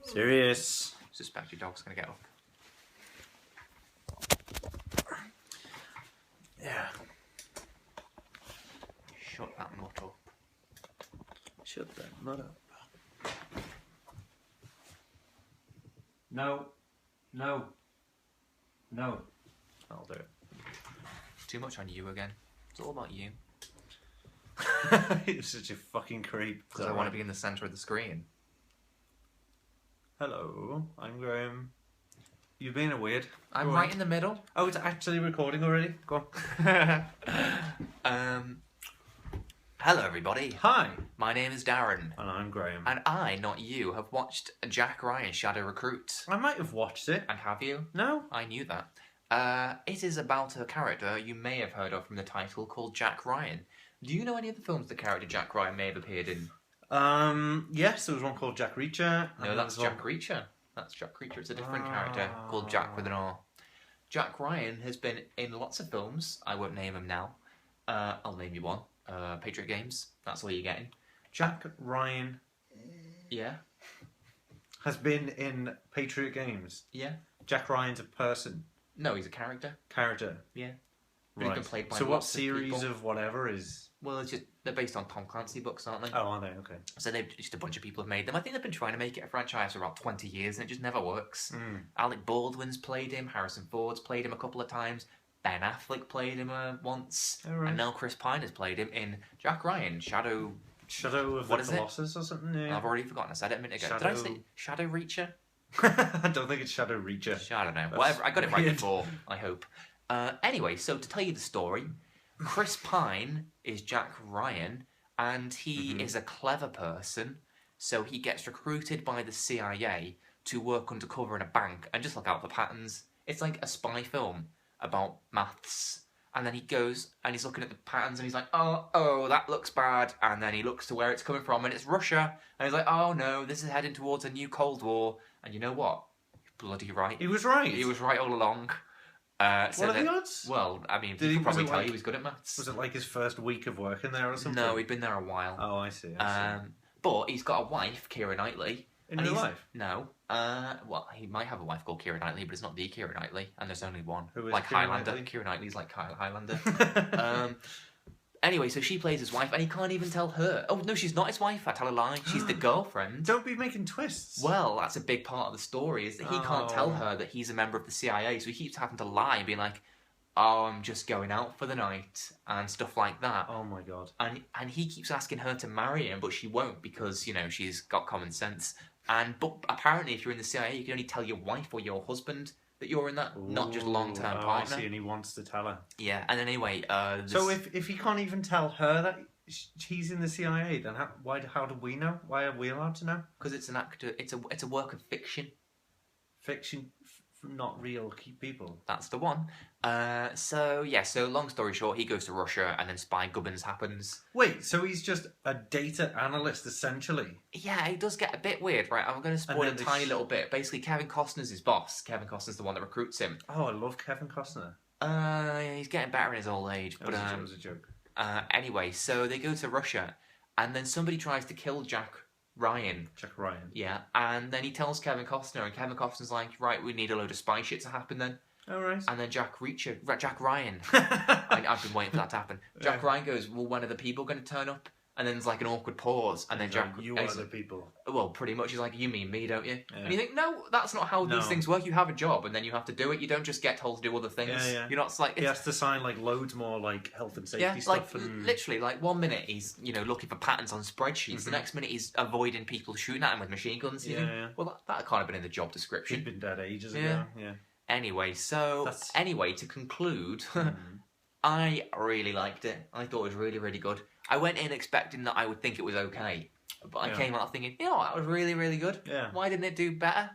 Serious. Suspect your dog's gonna get up. Yeah. Shut that mutt up. Shut that mud up. No. No. No. I'll do it. Too much on you again. It's all about you. You're such a fucking creep. Because I want to be in the centre of the screen. Hello, I'm Graham. You've been a weird. I'm right in the middle. Oh, it's actually recording already? Go on. Hello everybody. Hi. My name is Darren. And I'm Graham. And I, not you, have watched Jack Ryan's Shadow Recruit. I might have watched it. And have you? No. I knew that. It is about a character you may have heard of from the title called Jack Ryan. Do you know any of the films the character Jack Ryan may have appeared in? Yes, there was one called Jack Reacher. No, that's Jack Reacher. That's Jack Reacher. It's a different character called Jack with an R. Jack Ryan has been in lots of films. I won't name him now. I'll name you one. Patriot Games. That's all you're getting. Jack Ryan. Yeah. Has been in Patriot Games. Yeah. Jack Ryan's a person. No, he's a character. Character. Yeah. Right. He's been played by so what lots series of of whatever is... Well, it's just they're based on Tom Clancy books, aren't they? Oh, are they? Okay. So they've just a bunch of people have made them. I think they've been trying to make it a franchise for about 20 years, and it just never works. Alec Baldwin's played him. Harrison Ford's played him a couple of times. Ben Affleck played him once, and now Chris Pine has played him in Jack Ryan Shadow of the Colossus or something. Yeah. I've already forgotten. I said it a minute ago. Did I say Shadow Reacher? I don't think it's Shadow Reacher. I don't know. Whatever. I got it right before. I hope. Anyway, so to tell you the story, Chris Pine is Jack Ryan, and he is a clever person. So he gets recruited by the CIA to work undercover in a bank and just look out for patterns. It's like a spy film about maths. And then he goes and he's looking at the patterns and he's like, oh, that looks bad. And then he looks to where it's coming from and it's Russia. And he's like, oh no, this is heading towards a new Cold War. And you know what? Bloody right. He was right. He was right all along. What are the odds? Well, I mean, he could probably tell you he was good at maths. Was it like his first week of working there or something? No, he'd been there a while. Oh, I see. But he's got a wife, Keira Knightley. In real life? No. Well, he might have a wife called Keira Knightley, but it's not the Keira Knightley, and there's only one. Who is like Keira Highlander. Knightley? Keira Knightley's like Kyle Highlander. Anyway, so she plays his wife, and he can't even tell her. Oh, no, she's not his wife. I tell a lie. She's the girlfriend. Don't be making twists. Well, that's a big part of the story, is that he can't tell her that he's a member of the CIA, so he keeps having to lie and being like, oh, I'm just going out for the night, and stuff like that. Oh my god. And he keeps asking her to marry him, but she won't because, you know, she's got common sense. But apparently, if you're in the CIA, you can only tell your wife or your husband that you're in that, not just long-term partner. I see, and he wants to tell her. Yeah, and anyway... So if he can't even tell her that he's in the CIA, then how do we know? Why are we allowed to know? Because it's an actor... It's a work of fiction. Fiction... not real people. That's the one. So long story short, he goes to Russia and then Spy Gubbins happens. Wait, so he's just a data analyst, essentially? Yeah, it does get a bit weird, right? I'm going to spoil a tiny little bit. Basically, Kevin Costner's his boss. Kevin Costner's the one that recruits him. Oh, I love Kevin Costner. He's getting better in his old age. But it was a joke. Anyway, so they go to Russia, and then somebody tries to kill Jack Ryan. Jack Ryan. Yeah, and then he tells Kevin Costner, and Kevin Costner's like, right, we need a load of spy shit to happen then. Oh, right. And then Jack Ryan, I've been waiting for that to happen. Jack Ryan goes, well, when are the people going to turn up? And then there's like an awkward pause, and then Jack... You are the people. Well, pretty much, he's like, you mean me, don't you? Yeah. And you think, no, that's not how these things work. You have a job, and then you have to do it. You don't just get told to do other things. Yeah. You're not like... He has to sign like loads more like health and safety stuff. Like, literally, like 1 minute he's, looking for patterns on spreadsheets. The next minute he's avoiding people shooting at him with machine guns. Yeah. Well, that can't have been in the job description. He'd been dead ages ago. Yeah. Anyway, to conclude, I really liked it. I thought it was really, really good. I went in expecting that I would think it was okay, but I came out thinking, that was really, really good. Yeah. Why didn't it do better?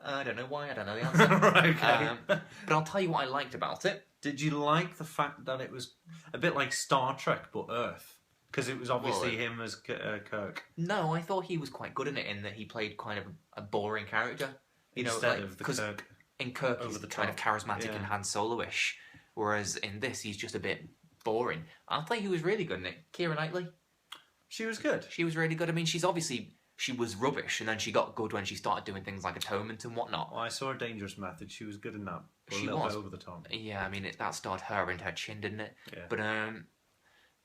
I don't know why. I don't know the answer. Right, okay. But I'll tell you what I liked about it. Did you like the fact that it was a bit like Star Trek but Earth? Because it was obviously him as Kirk. No, I thought he was quite good in it, in that he played kind of a boring character. Instead of the Kirk. In Kirk, he's kind of charismatic and Han Solo-ish, whereas in this, he's just a bit boring. I'll tell you who was really good in it. Keira Knightley. She was good. She was really good. I mean, she's obviously she was rubbish, and then she got good when she started doing things like Atonement and whatnot. Well, I saw a Dangerous Method. She was good in that. But She a little was. bit over the top. Yeah, I mean that starred her and her chin, didn't it? Yeah.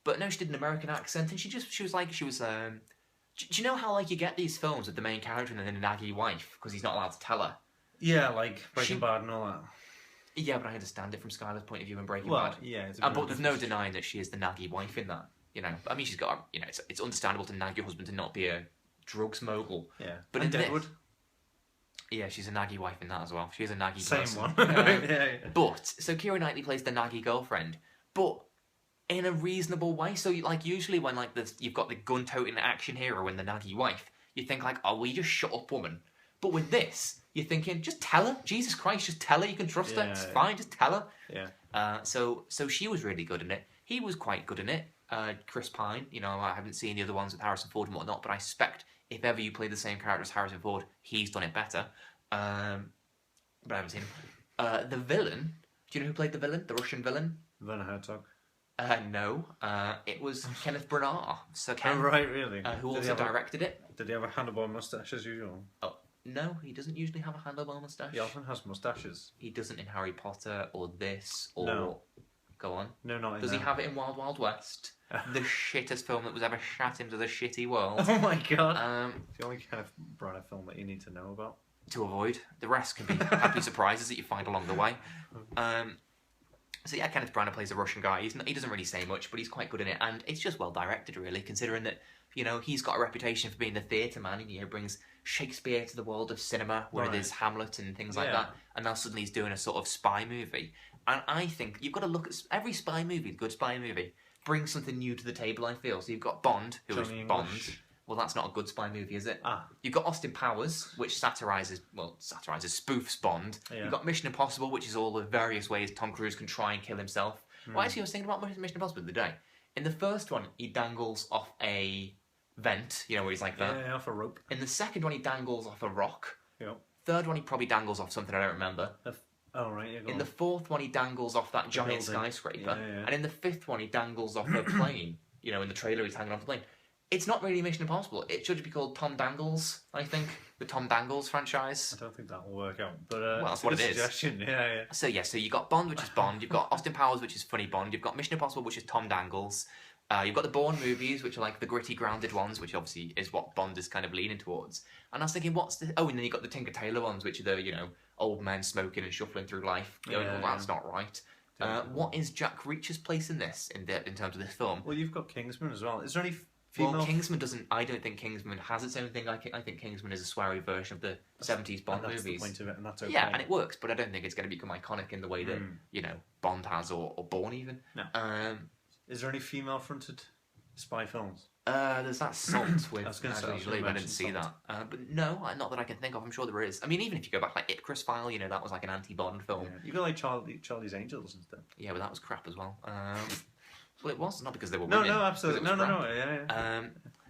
But no, she did an American accent, and she was. Do you know how like you get these films with the main character and then the naggy wife because he's not allowed to tell her? Yeah, like Breaking Bad and all that. Yeah, but I understand it from Skylar's point of view in Breaking Well, Bad. yeah. But there's no denying that she is the naggy wife in that. You know, I mean, she's got. You know, it's understandable to nag your husband and not be a drugs mogul. Yeah, but and in Deadwood. Yeah, she's a naggy wife in that as well. She is a naggy Same person. one. Yeah. But so Keira Knightley plays the naggy girlfriend, but in a reasonable way. So like usually when like you've got the gun-toting action hero and the naggy wife, you think like, oh, will you just shut up, woman? But with this, you're thinking, just tell her. Jesus Christ, just tell her. You can trust her. It's fine. Just tell her. Yeah. So she was really good in it. He was quite good in it. Chris Pine. You know, I haven't seen the other ones with Harrison Ford and whatnot, but I suspect if ever you play the same character as Harrison Ford, he's done it better. But I haven't seen him. The villain. Do you know who played the villain? The Russian villain? Werner Herzog. No. It was Kenneth Branagh. So Ken, Oh, right, really? who also directed it. Did he have a handlebar mustache as usual? Oh, no, he doesn't usually have a handlebar mustache. He often has mustaches. He doesn't in Harry Potter or this or... No. Go on. No, not in Does he have it in Wild Wild West? The shittest film that was ever shat into the shitty world. Oh my god. It's the only kind of Branagh film that you need to know about. To avoid. The rest can be happy surprises that you find along the way. So yeah, Kenneth Branagh plays a Russian guy. He doesn't really say much, but he's quite good in it. And it's just well directed, really, considering that, you know, he's got a reputation for being the theatre man and, you know, brings Shakespeare to the world of cinema with his Hamlet and things like that. And now suddenly he's doing a sort of spy movie. And I think you've got to look at every spy movie, good spy movie, brings something new to the table, I feel. So you've got Bond, who is Bond. Well, that's not a good spy movie, is it? You've got Austin Powers, which satirises, spoofs Bond. Yeah. You've got Mission Impossible, which is all the various ways Tom Cruise can try and kill himself. Well, actually, I was thinking about Mission Impossible the other day. In the first one, he dangles off a vent, you know, where he's like that. Yeah, off a rope. In the second one, he dangles off a rock. Yeah. Third one, he probably dangles off something I don't remember. Oh, right, yeah, in the fourth one, he dangles off that giant skyscraper. Yeah. And in the fifth one, he dangles off a plane. You know, in the trailer, he's hanging off the plane. It's not really Mission Impossible. It should be called Tom Dangles, I think. The Tom Dangles franchise. I don't think that will work out. But well, that's what it is. Suggestion. Yeah. So you got Bond, which is Bond. You've got Austin Powers, which is funny Bond. You've got Mission Impossible, which is Tom Dangles. You've got the Bourne movies, which are like the gritty, grounded ones, which obviously is what Bond is kind of leaning towards. And I was thinking, what's the... Oh, and then you've got the Tinker Tailor ones, which are the, you know, old men smoking and shuffling through life. Going, well, that's not right. What is Jack Reacher's place in this, in terms of this film? Well, you've got Kingsman as well. Is there any... Well, Kingsman doesn't... I don't think Kingsman has its own thing. I think Kingsman is a sweary version of the 70s Bond movies. That's the point of it, and that's okay. Yeah, and it works, but I don't think it's going to become iconic in the way that, you know, Bond has, or Bourne even. No. Is there any female-fronted spy films? There's that Salt with Angelina Jolie, but I didn't see Salt. that. But no, not that I can think of. I'm sure there is. I mean, even if you go back like Icarus File, you know, that was like an anti-Bond film. Yeah. You got like Charlie's Angels and stuff. Yeah, but that was crap as well. Well, it was not because they were no, women. No, absolutely, no. Yeah.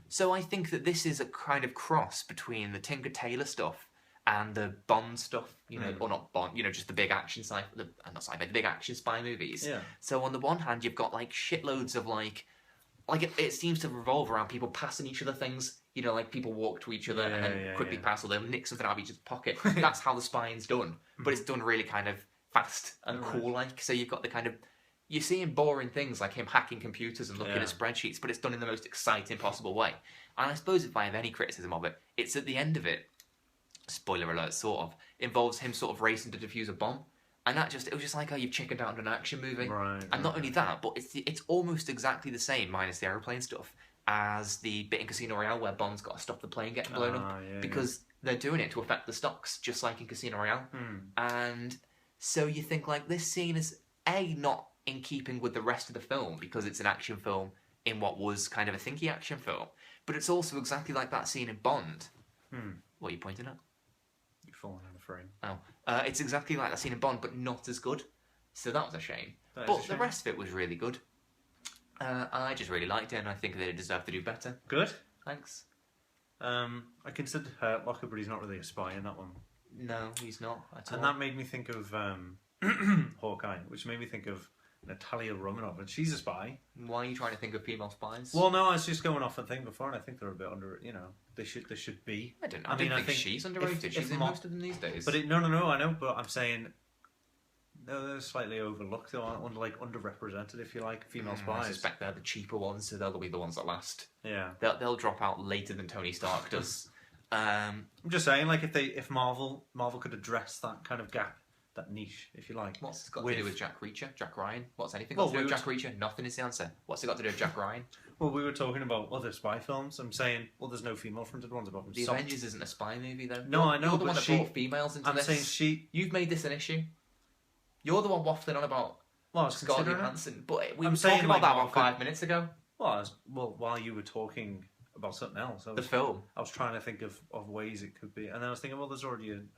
So I think that this is a kind of cross between the Tinker Tailor stuff and the Bond stuff, you know, or not Bond, you know, just the big action the big action spy movies. Yeah. So on the one hand, you've got like shitloads of like it seems to revolve around people passing each other things. You know, like people walk to each other and quickly pass, or they'll nick something out of each other's pocket. That's how the spying's done, but it's done really kind of fast and cool. Like, so you've got the kind of you're seeing boring things like him hacking computers and looking at spreadsheets, but it's done in the most exciting possible way. And I suppose if I have any criticism of it, it's at the end of it, spoiler alert, sort of, involves him sort of racing to defuse a bomb. And it was just like, oh, you've chickened out on an action movie. Right. And not only that, but it's almost exactly the same, minus the aeroplane stuff, as the bit in Casino Royale where Bond's got to stop the plane getting blown up. Because they're doing it to affect the stocks, just like in Casino Royale. And so you think, like, this scene is, A, not in keeping with the rest of the film because it's an action film in what was kind of a thinky action film, but it's also exactly like that scene in Bond. What are you pointing at? You've fallen out of frame. Oh, it's exactly like that scene in Bond, but not as good. So that was a shame. But the rest of it was really good. I just really liked it, and I think that it deserved to do better. Good. Thanks. I considered Hurt Locker, but he's not really a spy in that one. No, he's not at all. And that made me think of Hawkeye, which made me think of Natalia Romanoff, and she's a spy. Why are you trying to think of female spies? Well, no, I was just going off a thing before, and I think they're a bit under. They should be. I don't know. I think she's underrated. She's in most of them these days. But no, I know. But I'm saying. No, they're slightly overlooked, or underrepresented, if you like, female spies. I suspect they're the cheaper ones, so they'll be the ones that last. Yeah, they'll drop out later than Tony Stark does. I'm just saying, like, if Marvel could address that kind of gap, that niche, if you like. What's it got to do with Jack Reacher, Jack Ryan? What's anything got to do with Jack Reacher? Nothing is the answer. What's it got to do with Jack Ryan? Well, we were talking about other spy films. I'm saying, well, there's no female-fronted ones apart from The Avengers isn't a spy movie, though. No, I know, You're the one that brought females into this. I'm saying You've made this an issue. You're the one waffling on about Scarlett Johansson, but we were talking about that about 5 minutes ago. Well, while you were talking about something else, the film. I was trying to think of ways it could be, and then I was thinking, well, there's already an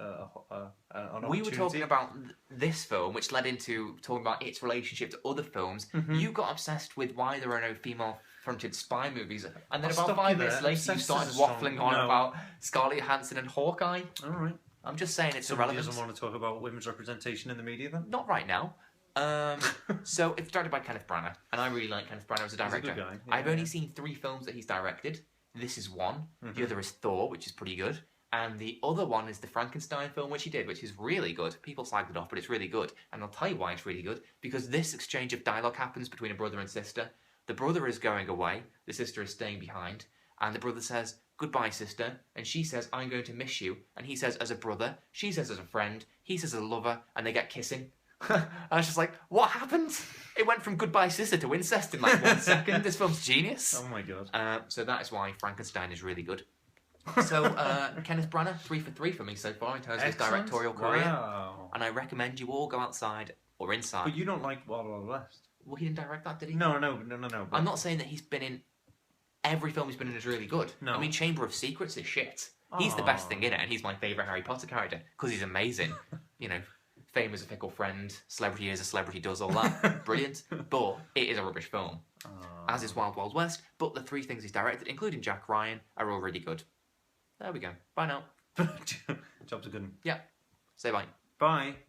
We were talking about this film, which led into talking about its relationship to other films. Mm-hmm. You got obsessed with why there are no female-fronted spy movies, and then about 5 minutes later, you started waffling on about Scarlett Johansson and Hawkeye. All right. I'm just saying it's Somebody irrelevant. doesn't want to talk about women's representation in the media, then? Not right now. So it's directed by Kenneth Branagh, and I really like Kenneth Branagh as a director. He's a good guy. I've only seen 3 films that he's directed. This is one. Mm-hmm. The other is Thor, which is pretty good. And the other one is the Frankenstein film, which he did, which is really good. People slagged it off, but it's really good. And I'll tell you why it's really good. Because this exchange of dialogue happens between a brother and sister. The brother is going away. The sister is staying behind. And the brother says, "Goodbye, sister." And she says, "I'm going to miss you." And he says, as a brother. She says, as a friend. He says, as a lover. And they get kissing. I was just like, what happened? It went from goodbye, sister to incest in like 1 second. This film's genius. Oh my god. So that is why Frankenstein is really good. So, Kenneth Branagh, 3 for 3 for me so far in terms of his directorial career. Wow. And I recommend you all go outside or inside. But you don't like Wild Wild West. Well, he didn't direct that, did he? No. I'm not saying that he's been in... Every film he's been in is really good. No. I mean, Chamber of Secrets is shit. He's the best thing in it, and he's my favourite Harry Potter character, because he's amazing. Fame is a fickle friend, celebrity is a celebrity does, all that. Brilliant. But it is a rubbish film. As is Wild Wild West, but the 3 things he's directed, including Jack Ryan, are all really good. There we go. Bye now. Job's a good one. Yeah. Say bye. Bye.